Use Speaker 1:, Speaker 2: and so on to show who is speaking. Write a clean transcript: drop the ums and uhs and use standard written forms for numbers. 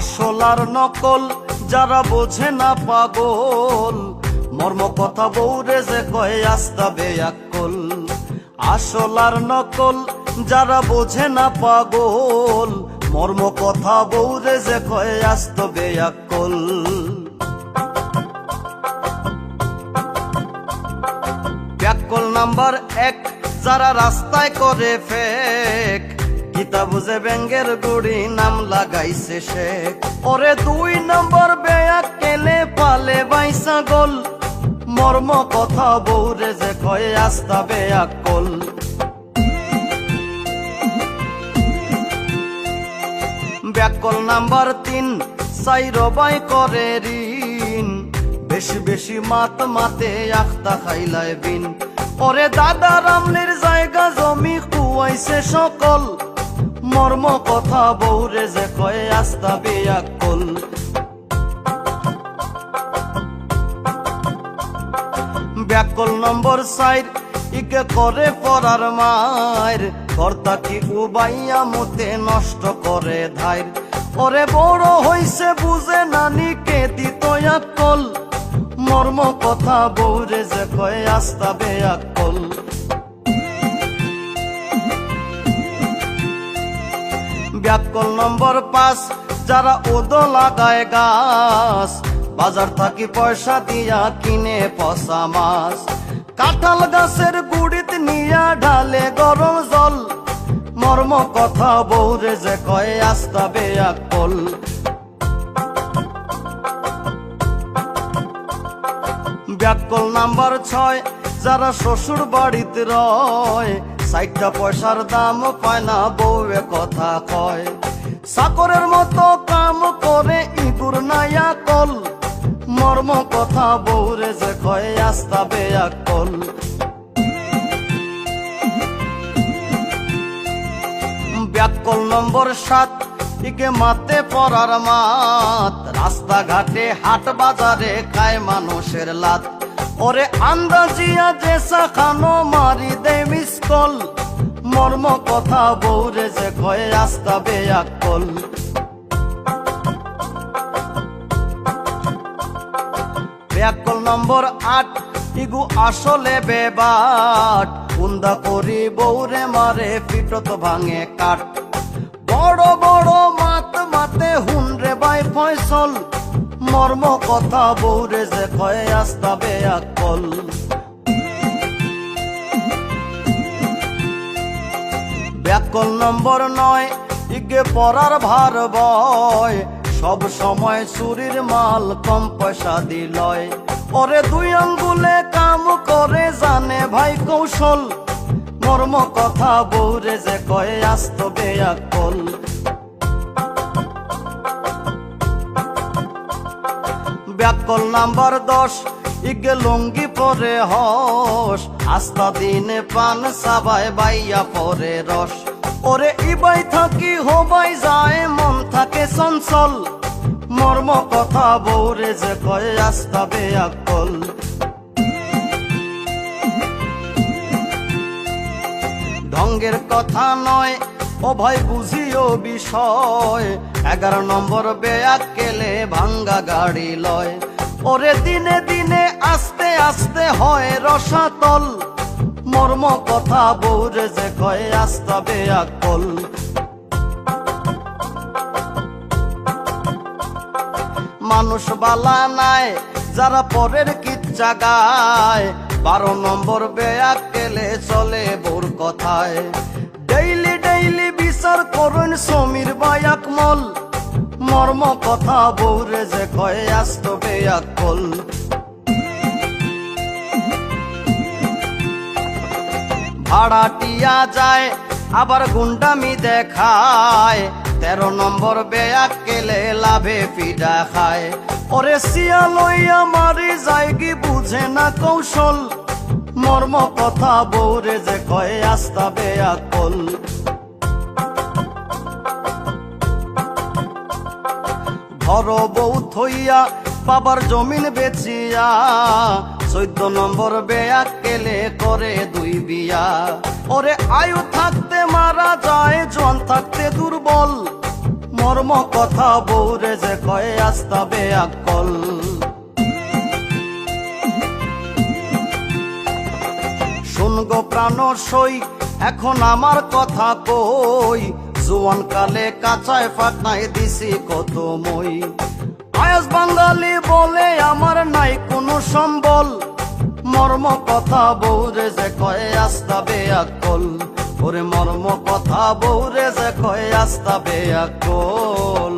Speaker 1: আসল আর নকল যারা বোঝে না পাগল, মর্ম কথা বউরে যে কয় আস্তা বেয়াক্কল। আসল আর নকল যারা বোঝে না পাগল, মর্ম কথা বউরে যে কয় আস্ত বেয়াক্কল। ব্যাককল নাম্বার 1 যারা রাস্তায় করে ফেক, গীতা বুঝে ব্যাঙ্গের গুড়ি নাম লাগাইছে শেখ। ওরে 2 নম্বর বেয়াক্কেলে পালে বাইসা গোল, মর্ম কথা বউরে যে কয় আস্তা বেয়াক্কল। ব্যাককল নাম্বার 3 সাইরবাই করে ঋণ, বেশি বেশি মাতে আখতা খাইলায় বিন। ওরে দাদা রামলির জায়গা জমি কুয়াইছে সকল, মর্ম কথা বউরে যে কয় আস্তা বেয়াক্কল। ব্যাককল নম্বর 4 ইকে করে পরার মায়ের, কর্তা কি উবাইয়া মতে নষ্ট করে ধাইর। ওরে বড় হইছে বুঝে নানিকে দিত আক্কল, মর্ম কথা বউরে যে কয় আস্তা বেয়াক্কল। ব্যাককল নম্বর 5 যারা ওদো লাগায় গাছ, বাজার থাকি পয়সা দিয়া কিনে পচা মাছ। কাঁঠাল গাছের গুড়িত নিয়া ঢালে গরম জল, মর্ম কথা বউরে যে কয় আস্তা বেয়াক্কল। ব্যাককল নাম্বার 6 যারা শ্বশুর বাড়িতে রয়, 60টা পয়সার দাম পায় না বউয়ে কথা কয়। চাকরের মতো কাম করে ইঁদুর নাইয়া কল, মর্ম কথা বউরে যে কয় আস্তা বেয়াক্কল। ব্যাককল নম্বর 7 ইকে মাতে পরার মাত, রাস্তাঘাটে হাট বাজারে খায় মানুষের লাত। ওরে আন্দাজিয়া জেসা খানো মারি দে মিসকল, মর্ম কথা বউরে যে কয় আস্তা বেয়াক্কল। ব্যাককল নম্বর 8 ইগু আসলে বেবাট, কুন্দা করি বউরে মারে পিটত ভাঙে কাঠ। বড় বড় মাতে হুনরে বাই ফয়সল, মর্ম কথা বউরে যে কয় আস্তা বেয়াক্কল। ব্যাককল নম্বর 9 ইগে পরার ভার বয়, সব সময় চুরির মাল কম পয়সা দিলয়। ওরে 2 আঙ্গুলে কাম করে জানে ভাই কৌশল, মর্ম কথা বউরে যে কয় আস্ত বেয়াক্কল। ব্যাককল নাম্বার 10 ইগে লুঙ্গি পরে হস, আস্তা দিনে পান সাবাই বাইয়া পরে রস। ওরে ইবাই থাকি হবাই যায় মন থাকে চঞ্চল, মর্ম কথা বউরে যে কয় আস্তা বেয়াক্কল। ঢঙ্গের কথা নয় ও ভাই বুঝিও বিষয়, 11 নম্বর বেয়াক্কেলে ভাঙ্গা গাড়ি লয়। ওরে দিনে দিনে আস্তে আস্তে হয় রসাতল, মর্ম কথা বউরে যে কয় আস্তা বেয়াক্কল। মানুষ বালা নাই যারা পরের কিচ্ছা গায়, 12 নম্বর বেয়াক্কেলে চলে বউর কথায়। ডেইলি বিচার করুন সমীর বায়াকমল, মর্ম কথা বউরে যে কয় আস্ত বেয়াক্কল। ভাড়াটিয়া যায় আবার গুন্ডামি দেখায়, 13 নম্বর বেয়াক্কেলে লাভে পিডা খায়। ওরে সিয়া লইয়া মারি যায়গি বুঝে না কৌশল, মর্ম কথা বউরে যে কয় আস্তা বেয়াক্কল। ঘর বউ থইয়া বাবার জমিন বেচিয়া, 14 নম্বর বেয়াক্কেলে করে 2 বিয়া। ওরে আয়ু থাকতে মারা যায় জন থাকতে দুর্বল, মর্ম কথা বউরে যে কয়ে আস্তা বেআক্কল। শুনগো প্রাণ সই এখন আমার কথা কই, জোয়ান কালে কাঁচায় ফাঁকায় দিছি কত মই। আয়াস বাঙালি বলে আমার নাই কোনো সম্বল, মর্ম কথা বউরে যে কয়ে আস্তা বেআক্কল। ওরে মর্ম কথা বউরে যে কয়ে আস্তা বেআক্কল।